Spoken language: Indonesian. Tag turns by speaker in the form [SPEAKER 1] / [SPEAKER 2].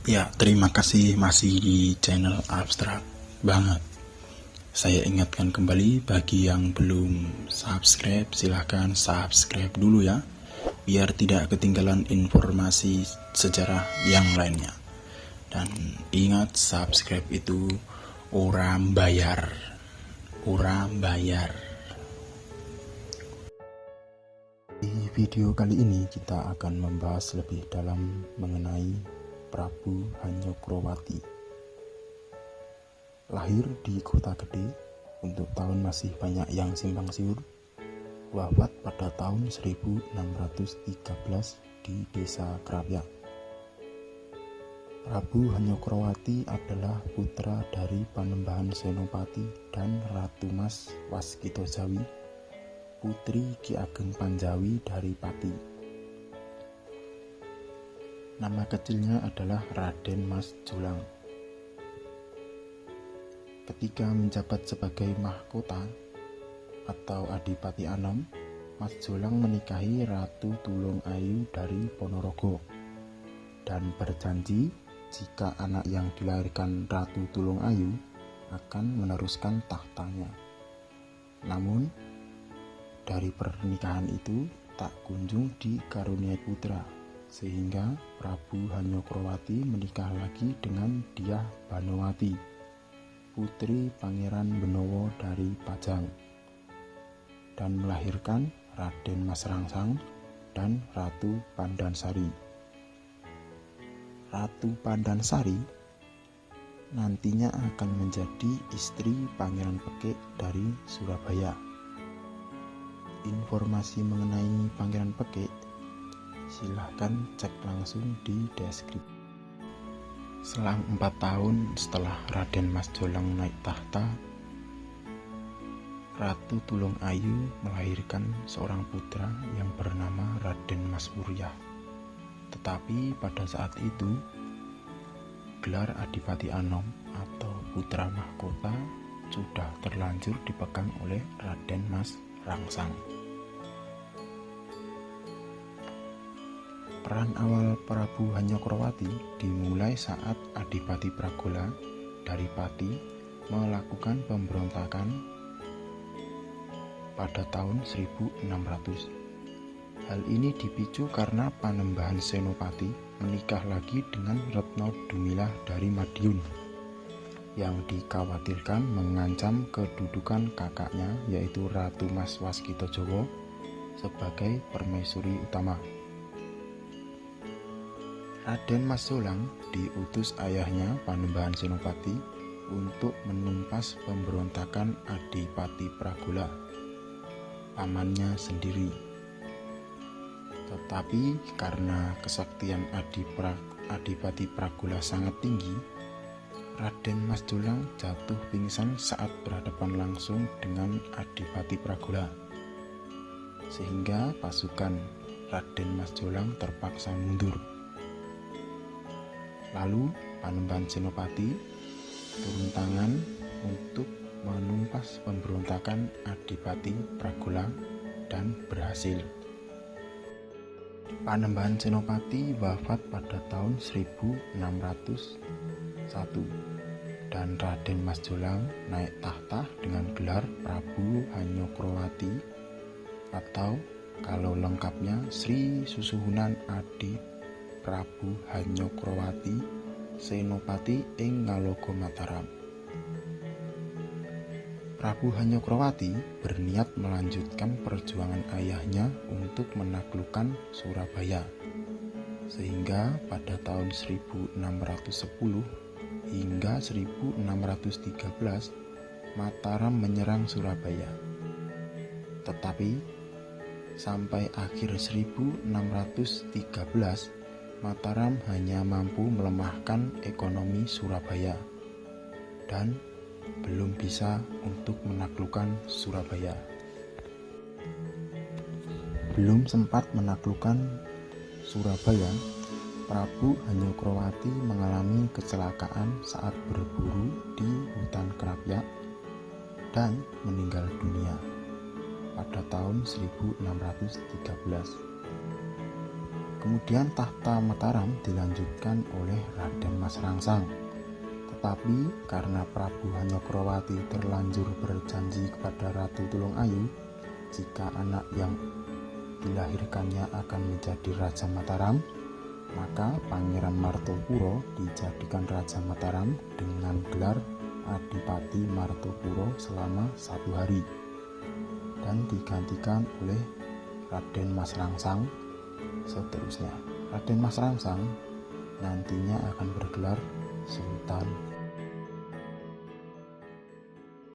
[SPEAKER 1] Ya, terima kasih masih di channel Abstrak banget. Saya ingatkan kembali bagi yang belum subscribe, silahkan subscribe dulu ya, biar tidak ketinggalan informasi sejarah yang lainnya. Dan ingat, subscribe itu orang bayar. Orang bayar. Di video kali ini kita akan membahas lebih dalam mengenai Prabu Hanyokroowati. Lahir di kota gede, untuk tahun masih banyak yang simpang siur. Wafat pada tahun 1613 di desa Krapyak. Prabu Hanyokroowati adalah putra dari Panembahan Senopati dan Ratu Mas Waskitojawi, putri Ki Ageng Panjawi dari Pati. Nama kecilnya adalah Raden Mas Jolang. Ketika menjabat sebagai mahkota atau Adipati Anom, Mas Jolang menikahi Ratu Tulungayu dari Ponorogo dan berjanji jika anak yang dilahirkan Ratu Tulungayu akan meneruskan tahtanya. Namun, dari pernikahan itu tak kunjung dikaruniai putra, sehingga Prabu Hanyokroowati menikah lagi dengan Dyah Banowati, putri Pangeran Benowo dari Pajang, dan melahirkan Raden Mas Rangsang dan Ratu Pandansari. Ratu Pandansari nantinya akan menjadi istri Pangeran Pekik dari Surabaya. Informasi mengenai Pangeran Pekik silahkan cek langsung di deskripsi. Selang 4 tahun setelah Raden Mas Jolang naik tahta, Ratu Tulungayu melahirkan seorang putra yang bernama Raden Mas Uryah. Tetapi pada saat itu, gelar Adipati Anom atau putra mahkota sudah terlanjur dipegang oleh Raden Mas Rangsang. Peran awal Prabu Hanyokroowati dimulai saat Adipati Pragola dari Pati melakukan pemberontakan pada tahun 1600. Hal ini dipicu karena Panembahan Senopati menikah lagi dengan Retno Dumilah dari Madiun yang dikhawatirkan mengancam kedudukan kakaknya, yaitu Ratu Mas Waskitojowo sebagai permaisuri utama. Raden Mas Jolang diutus ayahnya Panembahan Senopati untuk menumpas pemberontakan Adipati Pragola, pamannya sendiri. Tetapi karena kesaktian Adipati Pragola sangat tinggi, Raden Mas Jolang jatuh pingsan saat berhadapan langsung dengan Adipati Pragola, sehingga pasukan Raden Mas Jolang terpaksa mundur. Lalu Panembahan Senopati turun tangan untuk menumpas pemberontakan Adipati Pragola dan berhasil. Panembahan Senopati wafat pada tahun 1601 dan Raden Mas Jolang naik tahta dengan gelar Prabu Hanyokroowati atau kalau lengkapnya Sri Susuhunan Adi Prabu Hanyokroowati Senopati ing Ngaloga Mataram. Prabu Hanyokroowati berniat melanjutkan perjuangan ayahnya untuk menaklukkan Surabaya, sehingga pada tahun 1610 hingga 1613 Mataram menyerang Surabaya. Tetapi sampai akhir 1613 Mataram hanya mampu melemahkan ekonomi Surabaya dan belum bisa untuk menaklukkan Surabaya. Belum sempat menaklukkan Surabaya, Prabu Hanyokroowati mengalami kecelakaan saat berburu di hutan Krapyak dan meninggal dunia pada tahun 1613. Kemudian tahta Mataram dilanjutkan oleh Raden Mas Rangsang. Tetapi karena Prabu Hanyokroowati terlanjur berjanji kepada Ratu Tulungayu jika anak yang dilahirkannya akan menjadi Raja Mataram, maka Pangeran Martopuro dijadikan Raja Mataram dengan gelar Adipati Martopuro selama 1 hari dan digantikan oleh Raden Mas Rangsang. Seterusnya, Raden Mas Rangsang nantinya akan bergelar Sultan